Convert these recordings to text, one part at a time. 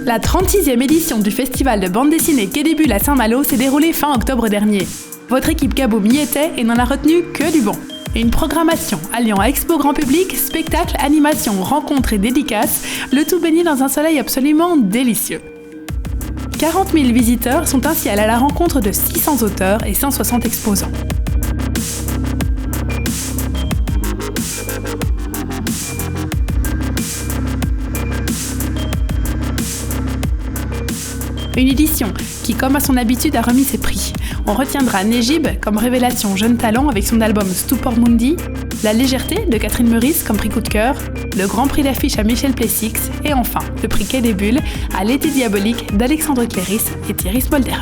La 36e édition du festival de bande dessinée Quai des Bulles à Saint-Malo s'est déroulée fin octobre dernier. Votre équipe Kaboom y était et n'en a retenu que du bon. Une programmation alliant expo grand public, spectacles, animations, rencontres et dédicaces, le tout baigné dans un soleil absolument délicieux. 40 000 visiteurs sont ainsi allés à la rencontre de 600 auteurs et 160 exposants. Une édition qui, comme à son habitude, a remis ses prix. On retiendra Nejib comme révélation jeune talent avec son album Stupor Mundi, La légèreté de Catherine Meurice comme prix coup de cœur, le grand prix d'affiche à Michel Plessix et enfin le prix Quai des Bulles à L'été diabolique d'Alexandre Cléris et Thierry Smolderen.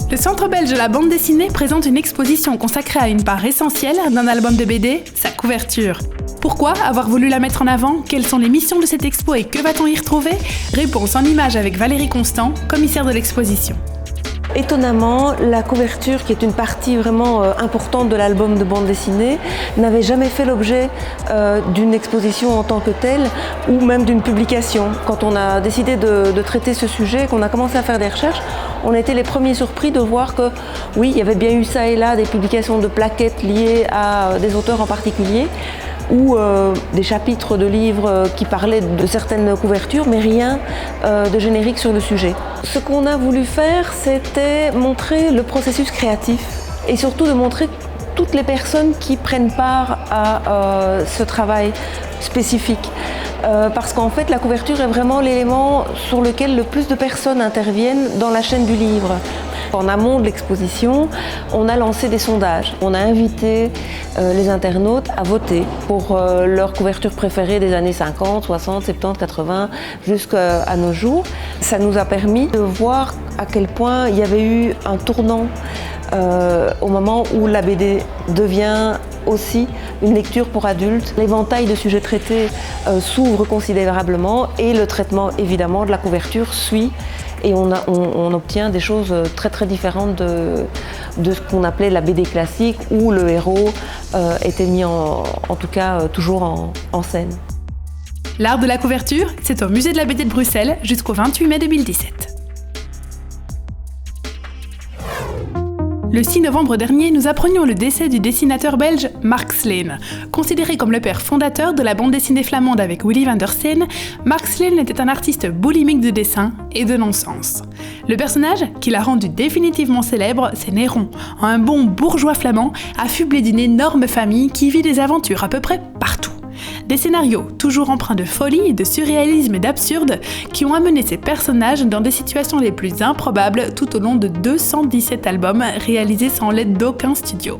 Le Centre belge de la bande dessinée présente une exposition consacrée à une part essentielle d'un album de BD, sa couverture. Pourquoi avoir voulu la mettre en avant? Quelles sont les missions de cette expo et que va-t-on y retrouver? Réponse en images avec Valérie Constant, commissaire de l'exposition. Étonnamment, la couverture, qui est une partie vraiment importante de l'album de bande dessinée, n'avait jamais fait l'objet d'une exposition en tant que telle ou même d'une publication. Quand on a décidé de traiter ce sujet, qu'on a commencé à faire des recherches, on était les premiers surpris de voir que, oui, il y avait bien eu ça et là des publications de plaquettes liées à des auteurs en particulier, ou des chapitres de livres qui parlaient de certaines couvertures, mais rien de générique sur le sujet. Ce qu'on a voulu faire, c'était montrer le processus créatif et surtout de montrer toutes les personnes qui prennent part à ce travail spécifique. Parce qu'en fait, la couverture est vraiment l'élément sur lequel le plus de personnes interviennent dans la chaîne du livre. En amont de l'exposition, on a lancé des sondages. On a invité les internautes à voter pour leur couverture préférée des années 50, 60, 70, 80, jusqu'à nos jours. Ça nous a permis de voir à quel point il y avait eu un tournant au moment où la BD devient aussi une lecture pour adultes. L'éventail de sujets traités s'ouvre considérablement et le traitement évidemment de la couverture suit. Et on obtient des choses très très différentes de ce qu'on appelait la BD classique, où le héros était mis en tout cas toujours en scène. L'art de la couverture, c'est au Musée de la BD de Bruxelles jusqu'au 28 mai 2017. Le 6 novembre dernier, nous apprenions le décès du dessinateur belge Marc Sleen. Considéré comme le père fondateur de la bande dessinée flamande avec Willy van der Steen, Marc Sleen était un artiste boulimique de dessin et de non-sens. Le personnage qui l'a rendu définitivement célèbre, c'est Néron, un bon bourgeois flamand affublé d'une énorme famille qui vit des aventures à peu près partout. Des scénarios toujours empreints de folie, de surréalisme et d'absurde qui ont amené ces personnages dans des situations les plus improbables tout au long de 217 albums réalisés sans l'aide d'aucun studio.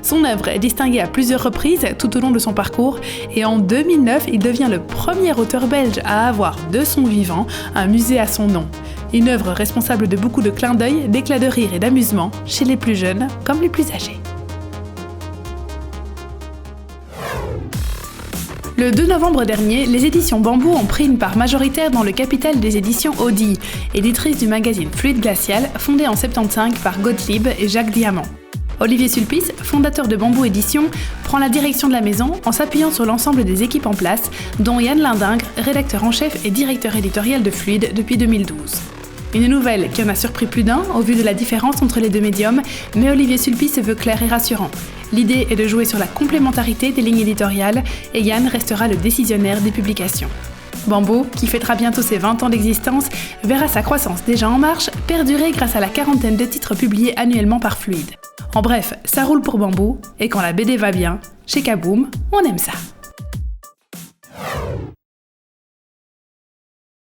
Son œuvre est distinguée à plusieurs reprises tout au long de son parcours et en 2009, il devient le premier auteur belge à avoir de son vivant un musée à son nom. Une œuvre responsable de beaucoup de clins d'œil, d'éclats de rire et d'amusement chez les plus jeunes comme les plus âgés. Le 2 novembre dernier, les éditions Bambou ont pris une part majoritaire dans le capital des éditions Audi, éditrice du magazine Fluide Glacial, fondée en 1975 par Gottlieb et Jacques Diamant. Olivier Sulpice, fondateur de Bambou Éditions, prend la direction de la maison en s'appuyant sur l'ensemble des équipes en place, dont Yann Lindingre, rédacteur en chef et directeur éditorial de Fluide depuis 2012. Une nouvelle qui en a surpris plus d'un au vu de la différence entre les deux médiums, mais Olivier Sulpice se veut clair et rassurant. L'idée est de jouer sur la complémentarité des lignes éditoriales et Yann restera le décisionnaire des publications. Bambou, qui fêtera bientôt ses 20 ans d'existence, verra sa croissance déjà en marche perdurer grâce à la quarantaine de titres publiés annuellement par Fluide. En bref, ça roule pour Bambou, et quand la BD va bien, chez Kaboom, on aime ça.